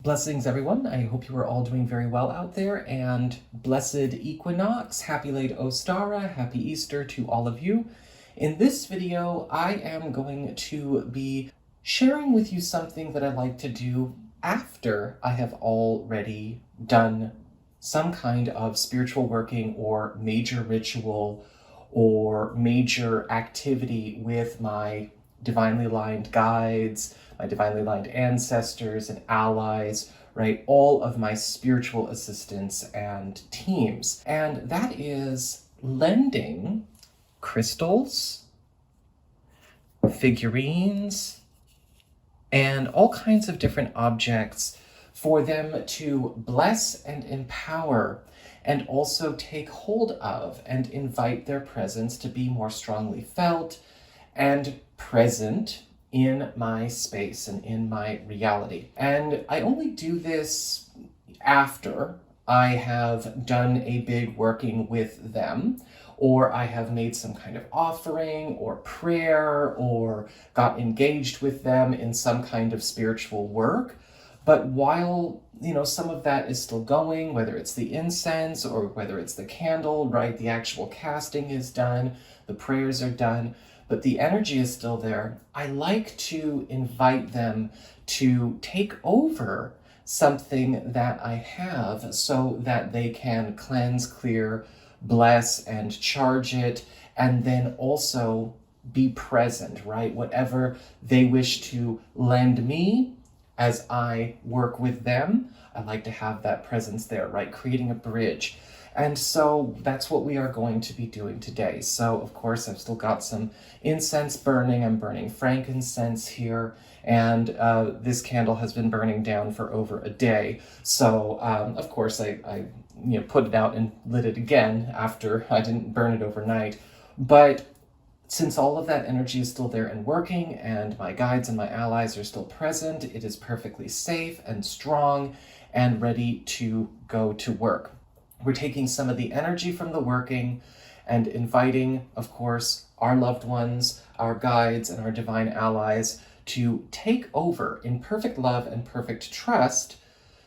Blessings, everyone. I hope you are all doing very well out there, and blessed equinox, happy late Ostara, happy Easter to all of you. In this video, I am going to be sharing with you something that I like to do after I have already done some kind of spiritual working or major ritual or major activity with my divinely aligned guides, my divinely aligned ancestors and allies, right? All of my spiritual assistants and teams. And that is lending crystals, figurines, and all kinds of different objects for them to bless and empower and also take hold of and invite their presence to be more strongly felt and present in my space and in my reality. And I only do this after I have done a big working with them, or I have made some kind of offering or prayer or got engaged with them in some kind of spiritual work. But while, some of that is still going, whether it's the incense or whether it's the candle, right? The actual casting is done, the prayers are done, but the energy is still there. I like to invite them to take over something that I have so that they can cleanse, clear, bless, and charge it, and then also be present, right? Whatever they wish to lend me as I work with them, I like to have that presence there, right? Creating a bridge. And so that's what we are going to be doing today. So of course, I've still got some incense burning. I'm burning frankincense here. And this candle has been burning down for over a day. So of course, I put it out and lit it again after I didn't burn it overnight. But since all of that energy is still there and working, and my guides and my allies are still present, it is perfectly safe and strong and ready to go to work. We're taking some of the energy from the working and inviting, of course, our loved ones, our guides, and our divine allies to take over in perfect love and perfect trust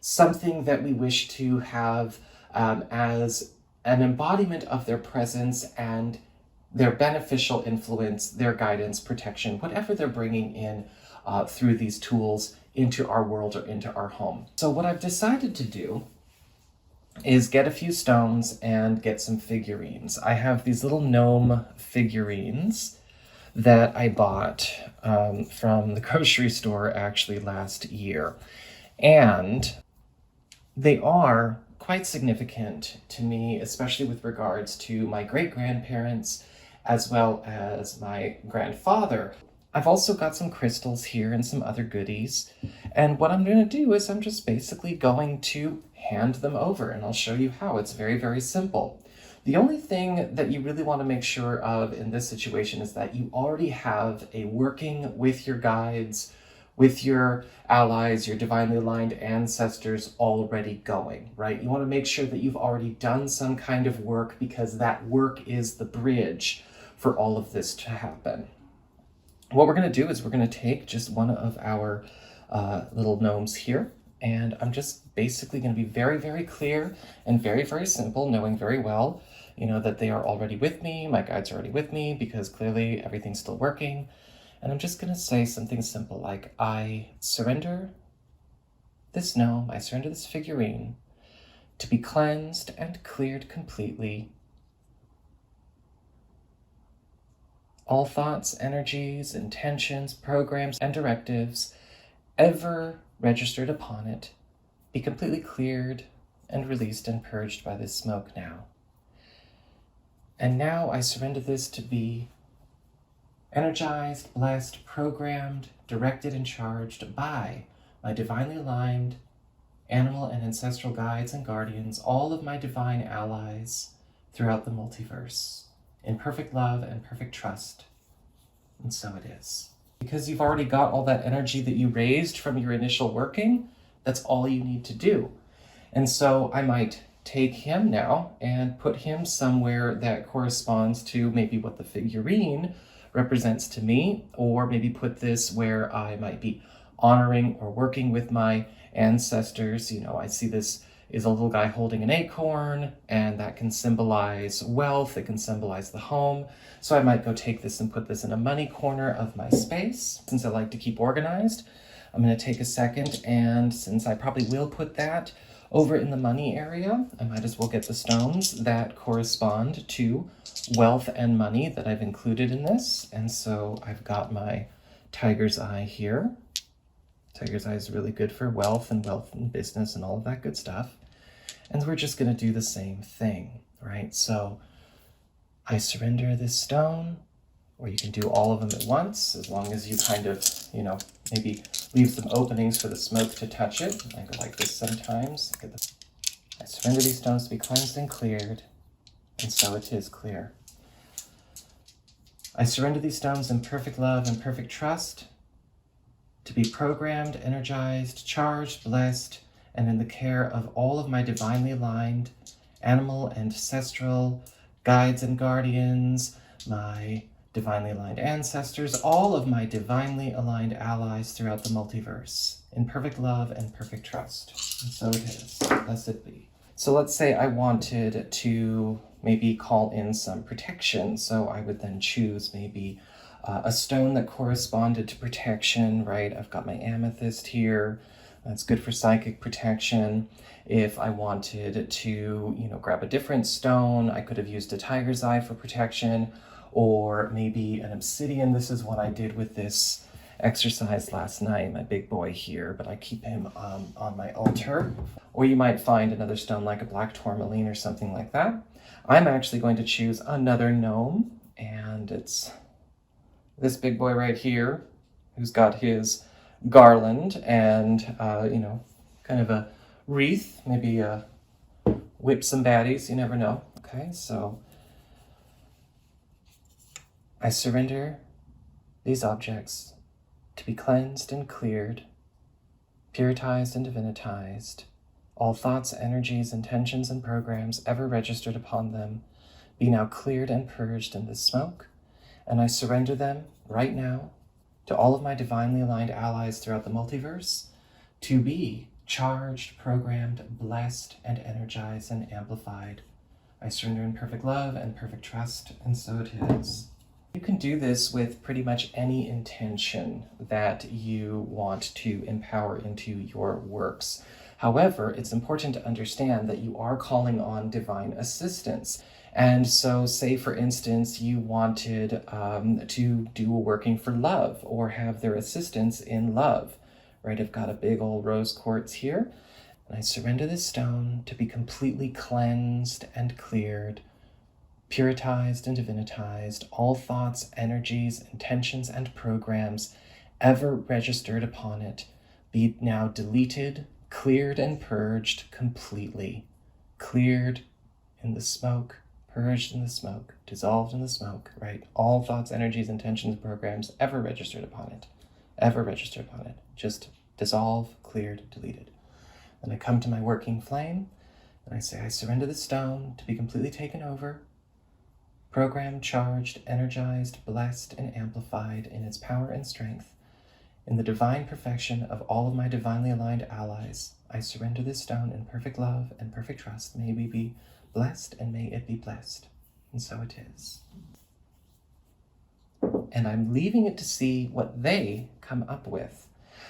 something that we wish to have as an embodiment of their presence and their beneficial influence, their guidance, protection, whatever they're bringing in through these tools into our world or into our home. So what I've decided to do is get a few stones and get some figurines. I have these little gnome figurines that I bought from the grocery store actually last year. And they are quite significant to me, especially with regards to my great-grandparents as well as my grandfather. I've also got some crystals here and some other goodies. And what I'm going to do is I'm just basically going to hand them over, and I'll show you how. It's very, very simple. The only thing that you really want to make sure of in this situation is that you already have a working with your guides, with your allies, your divinely aligned ancestors already going, right? You want to make sure that you've already done some kind of work, because that work is the bridge for all of this to happen. What we're going to do is we're going to take just one of our little gnomes here, and I'm just basically going to be very, very clear and very, very simple, knowing very well, that they are already with me, my guides are already with me, because clearly everything's still working. And I'm just going to say something simple like, I surrender this gnome, I surrender this figurine to be cleansed and cleared completely. All thoughts, energies, intentions, programs, and directives ever registered upon it be completely cleared and released and purged by this smoke now. And now I surrender this to be energized, blessed, programmed, directed, and charged by my divinely aligned animal and ancestral guides and guardians, all of my divine allies throughout the multiverse, in perfect love and perfect trust. And so it is. Because you've already got all that energy that you raised from your initial working, that's all you need to do. And so I might take him now and put him somewhere that corresponds to maybe what the figurine represents to me, or maybe put this where I might be honoring or working with my ancestors. You know, I see this is a little guy holding an acorn, and that can symbolize wealth. It can symbolize the home. So I might go take this and put this in a money corner of my space. Since I like to keep organized, I'm going to take a second, and since I probably will put that over in the money area, I might as well get the stones that correspond to wealth and money that I've included in this. And so I've got my tiger's eye here. Tiger's eye is really good for wealth and business and all of that good stuff. And we're just going to do the same thing, right? So I surrender this stone, or you can do all of them at once, as long as you kind of, you know, maybe leave some openings for the smoke to touch it. I go like this sometimes. I surrender these stones to be cleansed and cleared, and so it is clear. I surrender these stones in perfect love and perfect trust, to be programmed, energized, charged, blessed, and in the care of all of my divinely aligned animal and ancestral guides and guardians, my divinely aligned ancestors, all of my divinely aligned allies throughout the multiverse, in perfect love and perfect trust. And so it is. Blessed be. So let's say I wanted to maybe call in some protection. So I would then choose maybe a stone that corresponded to protection, right? I've got my amethyst here. That's good for psychic protection. If I wanted to, you know, grab a different stone, I could have used a tiger's eye for protection, or maybe an obsidian. This is what I did with this exercise last night, my big boy here, but I keep him on my altar. Or you might find another stone like a black tourmaline or something like that. I'm actually going to choose another gnome, and it's this big boy right here, who's got his garland and, you know, kind of a wreath, maybe whip some baddies, you never know. Okay, so I surrender these objects to be cleansed and cleared, puritized and divinitized. All thoughts, energies, intentions, and programs ever registered upon them be now cleared and purged in this smoke. And I surrender them right now to all of my divinely aligned allies throughout the multiverse to be charged, programmed, blessed, and energized and amplified. I surrender in perfect love and perfect trust, and so it is. You can do this with pretty much any intention that you want to empower into your works. However, it's important to understand that you are calling on divine assistance. And so say, for instance, you wanted to do a working for love or have their assistance in love, right? I've got a big old rose quartz here, and I surrender this stone to be completely cleansed and cleared, puritized and divinitized, all thoughts, energies, intentions, and programs ever registered upon it be now deleted, cleared, and purged completely. Cleared in the smoke, purged in the smoke, dissolved in the smoke, right? All thoughts, energies, intentions, programs ever registered upon it, just dissolve, cleared, deleted. Then I come to my working flame, and I say, I surrender the stone to be completely taken over, programmed, charged, energized, blessed, and amplified in its power and strength. In the divine perfection of all of my divinely aligned allies, I surrender this stone in perfect love and perfect trust. May we be blessed, and may it be blessed. And so it is. And I'm leaving it to see what they come up with.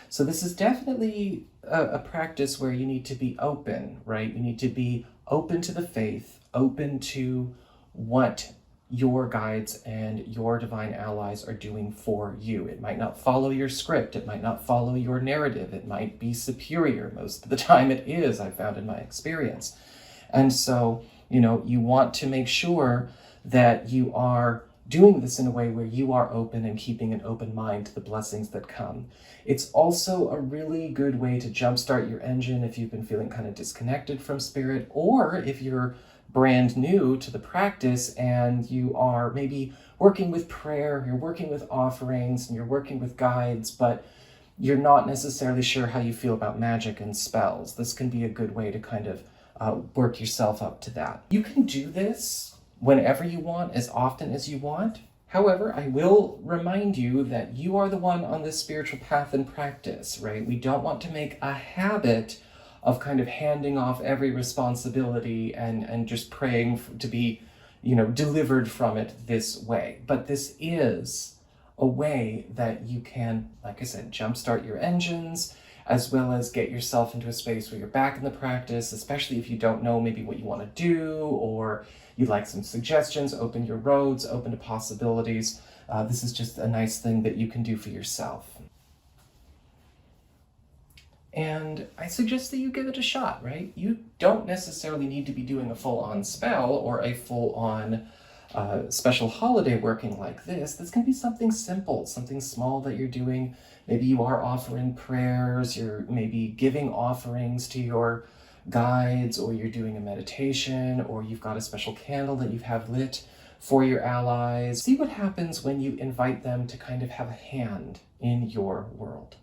So this is definitely a practice where you need to be open, right? You need to be open to the faith, open to what your guides and your divine allies are doing for you. It might not follow your script. It might not follow your narrative. It might be superior. Most of the time it is, I've found in my experience. And so, you know, you want to make sure that you are doing this in a way where you are open and keeping an open mind to the blessings that come. It's also a really good way to jumpstart your engine if you've been feeling kind of disconnected from spirit, or if you're brand new to the practice and you are maybe working with prayer, you're working with offerings, and you're working with guides, but you're not necessarily sure how you feel about magic and spells. This can be a good way to kind of work yourself up to that. You can do this whenever you want, as often as you want. However, I will remind you that you are the one on this spiritual path and practice, right? We don't want to make a habit of kind of handing off every responsibility and just praying to be, delivered from it this way. But this is a way that you can, like I said, jumpstart your engines, as well as get yourself into a space where you're back in the practice, especially if you don't know maybe what you want to do, or you'd like some suggestions, open your roads, open to possibilities. This is just a nice thing that you can do for yourself. And I suggest that you give it a shot, right? You don't necessarily need to be doing a full-on spell or a full-on special holiday working like this. This can be something simple, something small that you're doing. Maybe you are offering prayers, you're maybe giving offerings to your guides, or you're doing a meditation, or you've got a special candle that you have lit for your allies. See what happens when you invite them to kind of have a hand in your world.